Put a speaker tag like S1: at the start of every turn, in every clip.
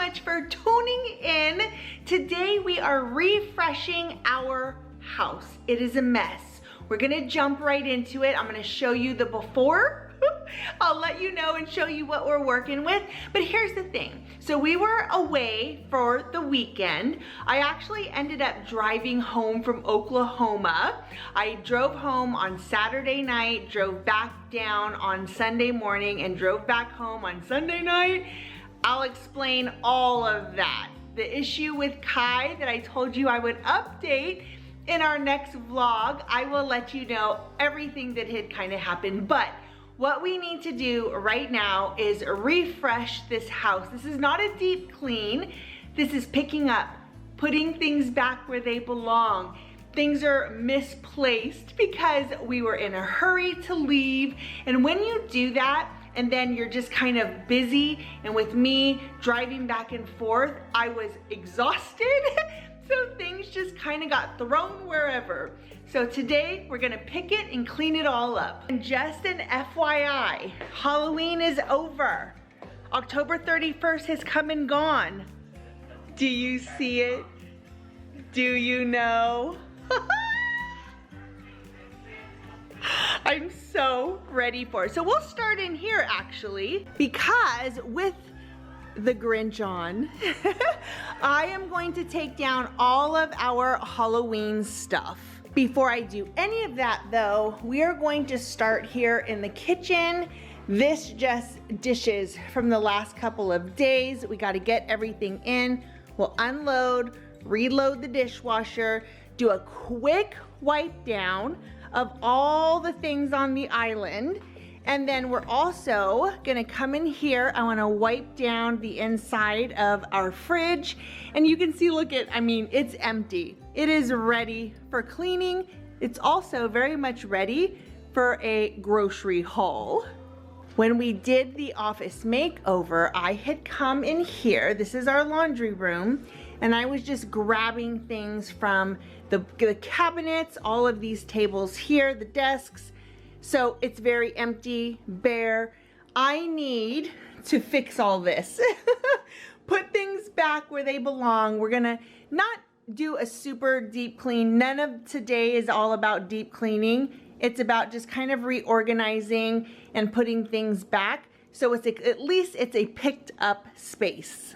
S1: much for tuning in. Today we are refreshing our house. It is a mess. We're gonna jump right into it. I'm gonna show you the before. I'll let you know and show you what we're working with. But here's the thing. So we were away for the weekend. I actually ended up driving home from Oklahoma. I drove home on Saturday night, drove back down on Sunday morning, and drove back home on Sunday night. I'll explain all of that. The issue with Kai that I told you I would update in our next vlog, I will let you know everything that had kind of happened. But what we need to do right now is refresh this house. This is not a deep clean. This is picking up, putting things back where they belong. Things are misplaced because we were in a hurry to leave. And when you do that, and then you're just kind of busy, and with me driving back and forth, I was exhausted. So things just kind of got thrown wherever. So today we're gonna pick it and clean it all up. And just an FYI, Halloween is over. October 31st has come and gone. Do you see it? Do you know? I'm so ready for it. So we'll start in here actually, because with the Grinch on, I am going to take down all of our Halloween stuff. Before I do any of that though, we are going to start here in the kitchen. This just dishes from the last couple of days. We got to get everything in. We'll unload, reload the dishwasher, do a quick wipe down of all the things on the island. And then we're also gonna come in here. I wanna wipe down the inside of our fridge. And you can see, look at, I mean, it's empty. It is ready for cleaning. It's also very much ready for a grocery haul. When we did the office makeover, I had come in here. This is our laundry room. And I was just grabbing things from the cabinets, all of these tables here, the desks. So it's very empty, bare. I need to fix all this. Put things back where they belong. We're gonna not do a super deep clean. None of today is all about deep cleaning. It's about just kind of reorganizing and putting things back. So it's at least it's a picked up space.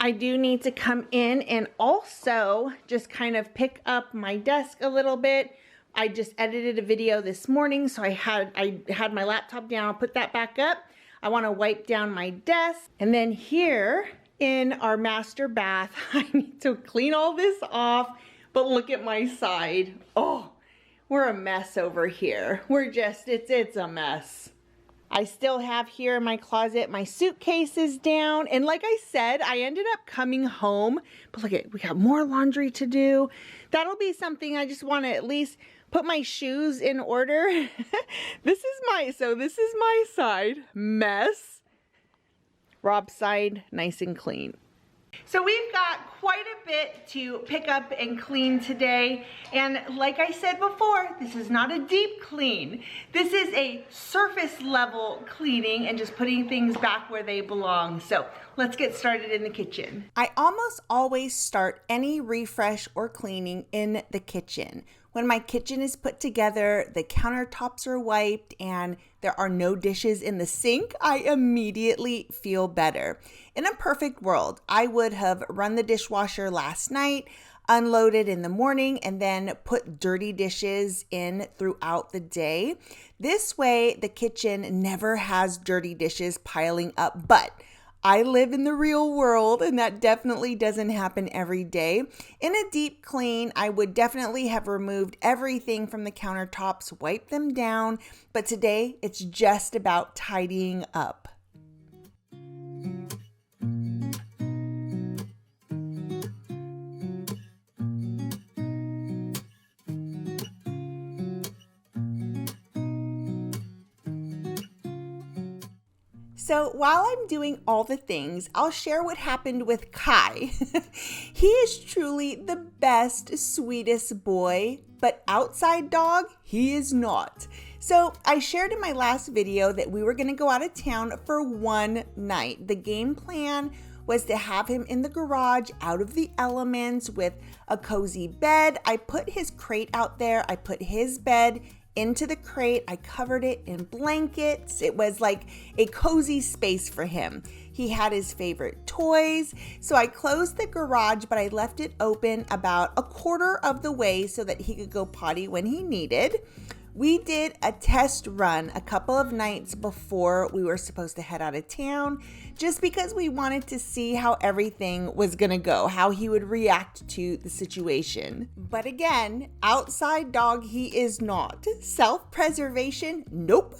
S1: I do need to come in and also just kind of pick up my desk a little bit. I just edited a video this morning, so I had my laptop down, put that back up. I wanna wipe down my desk. And then here in our master bath, I need to clean all this off, but look at my side. Oh, we're a mess over here. We're just, it's a mess. I still have here in my closet my suitcases down. And like I said, I ended up coming home, but look at, we got more laundry to do. That'll be something I just wanna at least put my shoes in order. This is my side, mess. Rob's side, nice and clean. So we've got quite a bit to pick up and clean today. And like I said before, this is not a deep clean. This is a surface level cleaning and just putting things back where they belong. So let's get started in the kitchen. I almost always start any refresh or cleaning in the kitchen. When my kitchen is put together, the countertops are wiped, and there are no dishes in the sink, I immediately feel better. In a perfect world, I would have run the dishwasher last night, unloaded in the morning, and then put dirty dishes in throughout the day. This way, the kitchen never has dirty dishes piling up, but I live in the real world, and that definitely doesn't happen every day. In a deep clean, I would definitely have removed everything from the countertops, wiped them down, but today it's just about tidying up. So while I'm doing all the things, I'll share what happened with Kai. He is truly the best, sweetest boy, but outside dog, he is not. So I shared in my last video that we were gonna go out of town for one night. The game plan was to have him in the garage out of the elements with a cozy bed. I put his crate out there. I put his bed into the crate. I covered it in blankets. It was like a cozy space for him. He had his favorite toys. So I closed the garage, but I left it open about a quarter of the way so that he could go potty when he needed. We did a test run a couple of nights before we were supposed to head out of town, just because we wanted to see how everything was gonna go, how he would react to the situation. But again, outside dog he is not. Self-preservation, nope.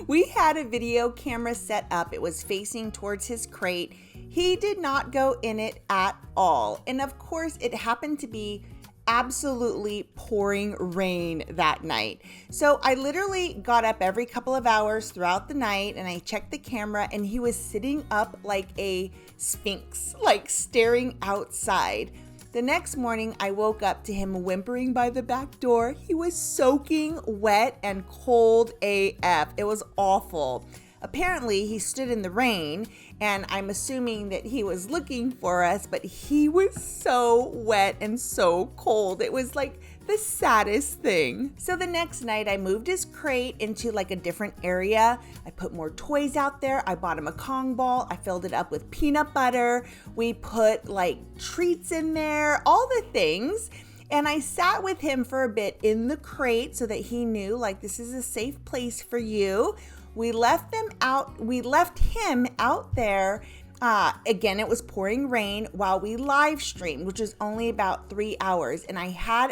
S1: We had a video camera set up. It was facing towards his crate. He did not go in it at all. And of course, it happened to be absolutely pouring rain that night. So I literally got up every couple of hours throughout the night and I checked the camera, and he was sitting up like a sphinx, like staring outside. The next morning, I woke up to him whimpering by the back door. He was soaking wet and cold AF. It was awful. Apparently, he stood in the rain, and I'm assuming that he was looking for us, but he was so wet and so cold. It was like the saddest thing. So the next night, I moved his crate into like a different area. I put more toys out there. I bought him a Kong ball. I filled it up with peanut butter. We put like treats in there, all the things. And I sat with him for a bit in the crate so that he knew, like, this is a safe place for you. We left him out there. Again, it was pouring rain while we live streamed, which was only about 3 hours. And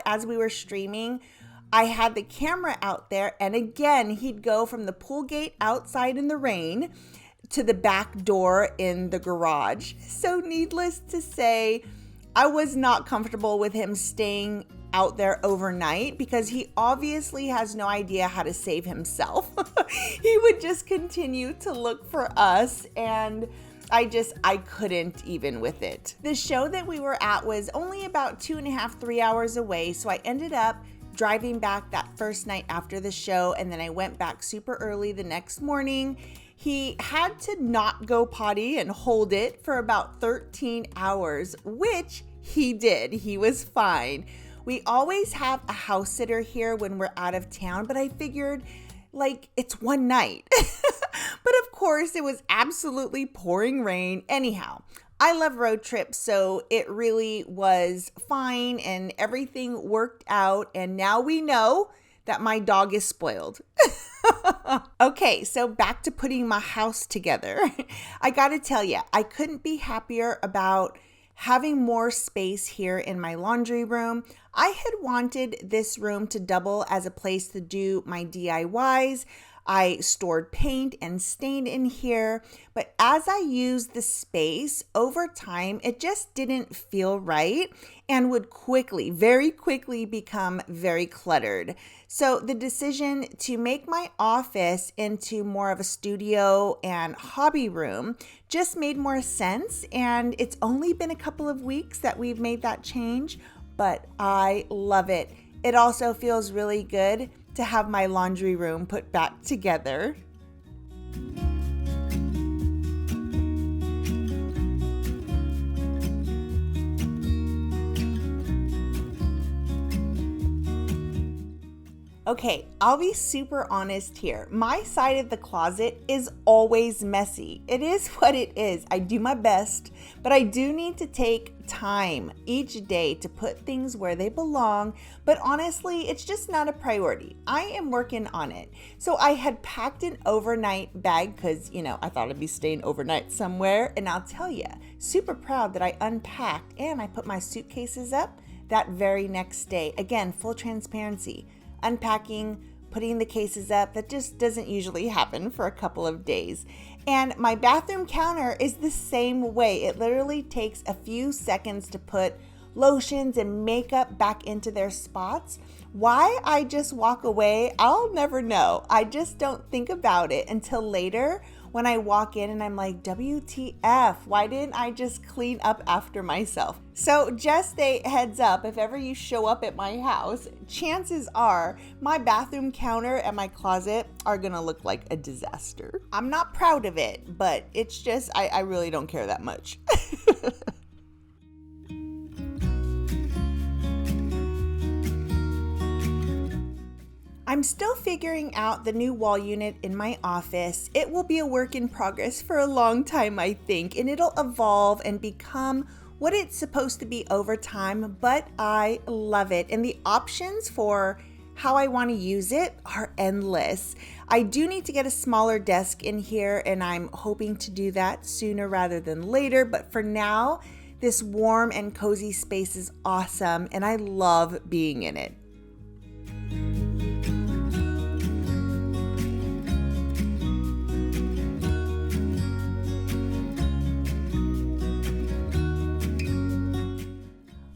S1: as we were streaming, I had the camera out there. And again, he'd go from the pool gate outside in the rain to the back door in the garage. So needless to say, I was not comfortable with him staying out there overnight because he obviously has no idea how to save himself. He would just continue to look for us, and I couldn't even with it. The show that we were at was only about 2.5, 3 hours away, so I ended up driving back that first night after the show, and then I went back super early the next morning. He had to not go potty and hold it for about 13 hours, which he did. He was fine. We always have a house sitter here when we're out of town, but I figured, like, it's one night. But of course, it was absolutely pouring rain. Anyhow, I love road trips, so it really was fine and everything worked out. And now we know that my dog is spoiled. Okay, so back to putting my house together. I gotta tell you, I couldn't be happier about having more space here in my laundry room. I had wanted this room to double as a place to do my DIYs. I stored paint and stain in here, but as I used the space over time, it just didn't feel right and would very quickly become very cluttered. So the decision to make my office into more of a studio and hobby room just made more sense, and it's only been a couple of weeks that we've made that change, but I love it. It also feels really good to have my laundry room put back together. Okay, I'll be super honest here. My side of the closet is always messy. It is what it is. I do my best, but I do need to take time each day to put things where they belong. But honestly, it's just not a priority. I am working on it. So I had packed an overnight bag because, I thought I'd be staying overnight somewhere. And I'll tell you, super proud that I unpacked and I put my suitcases up that very next day. Again, full transparency. Unpacking, putting the cases up, that just doesn't usually happen for a couple of days. And my bathroom counter is the same way. It literally takes a few seconds to put lotions and makeup back into their spots. Why I just walk away, I'll never know. I just don't think about it until later when I walk in and I'm like, WTF, why didn't I just clean up after myself? So just a heads up, if ever you show up at my house, chances are my bathroom counter and my closet are gonna look like a disaster. I'm not proud of it, but it's just, I really don't care that much. I'm still figuring out the new wall unit in my office. It will be a work in progress for a long time, I think, and it'll evolve and become what it's supposed to be over time, but I love it. And the options for how I want to use it are endless. I do need to get a smaller desk in here, and I'm hoping to do that sooner rather than later, but for now, this warm and cozy space is awesome, and I love being in it.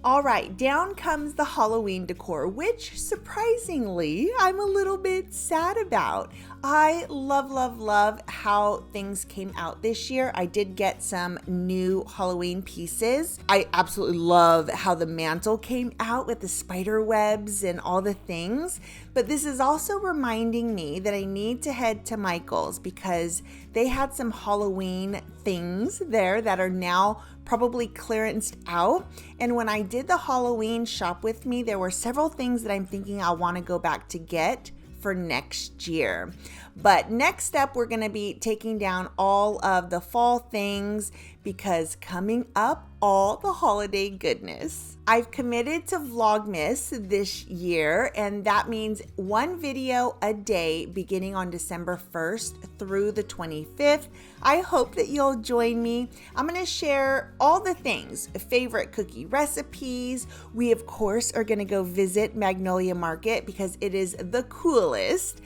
S1: All right, down comes the Halloween decor, which surprisingly, I'm a little bit sad about. I love how things came out this year. I did get some new Halloween pieces. I absolutely love how the mantle came out with the spider webs and all the things. But this is also reminding me that I need to head to Michael's because they had some Halloween things there that are now probably clearanced out. And when I did the Halloween shop with me, there were several things that I'm thinking I want to go back to get for next year. But next up, we're going to be taking down all of the fall things because coming up, all the holiday goodness. I've committed to Vlogmas this year, and that means one video a day beginning on December 1st through the 25th. I hope that you'll join me. I'm going to share all the things, favorite cookie recipes. We, of course, are going to go visit Magnolia Market because it is the coolest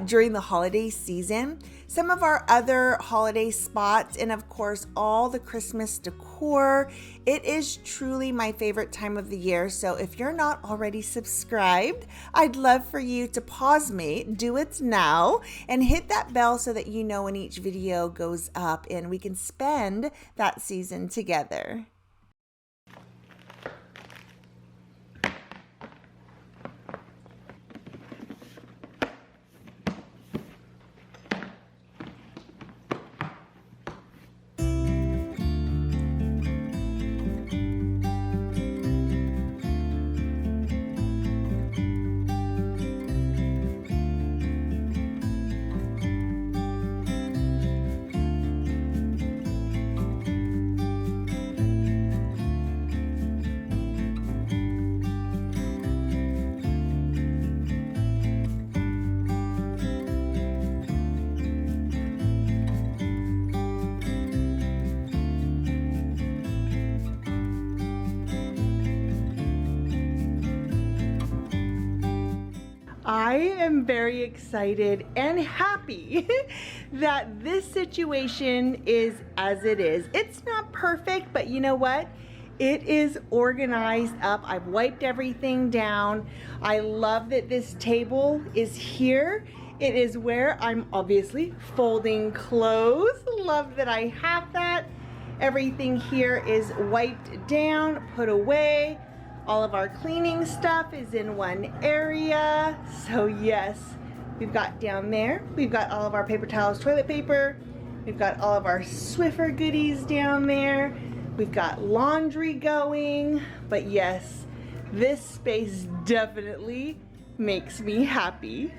S1: during the holiday season. Some of our other holiday spots, and of course, all the Christmas decor. It is truly my favorite time of the year. So if you're not already subscribed, I'd love for you to pause me, do it now, and hit that bell so that you know when each video goes up and we can spend that season together. I am very excited and happy that this situation is as it is. It's not perfect, but you know what? It is organized up. I've wiped everything down. I love that this table is here. It is where I'm obviously folding clothes. Love that I have that. Everything here is wiped down, put away. All of our cleaning stuff is in one area. So yes, we've got down there, we've got all of our paper towels, toilet paper. We've got all of our Swiffer goodies down there. We've got laundry going. But yes, this space definitely makes me happy.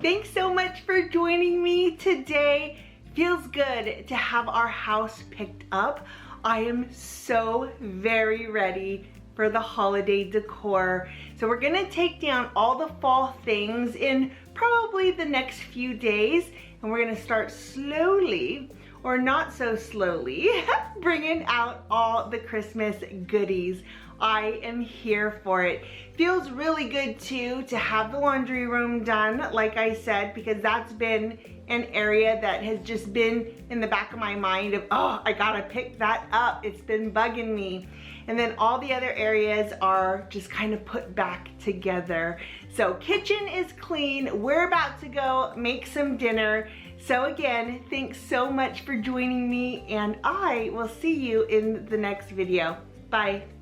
S1: Thanks so much for joining me today. Feels good to have our house picked up. I am so very ready for the holiday decor. So we're gonna take down all the fall things in probably the next few days, and we're gonna start slowly, or not so slowly, bringing out all the Christmas goodies. I am here for it. Feels really good too to have the laundry room done, like I said, because that's been an area that has just been in the back of my mind of, oh, I gotta pick that up. It's been bugging me. And then all the other areas are just kind of put back together. So kitchen is clean. We're about to go make some dinner. So again, thanks so much for joining me, and I will see you in the next video. Bye.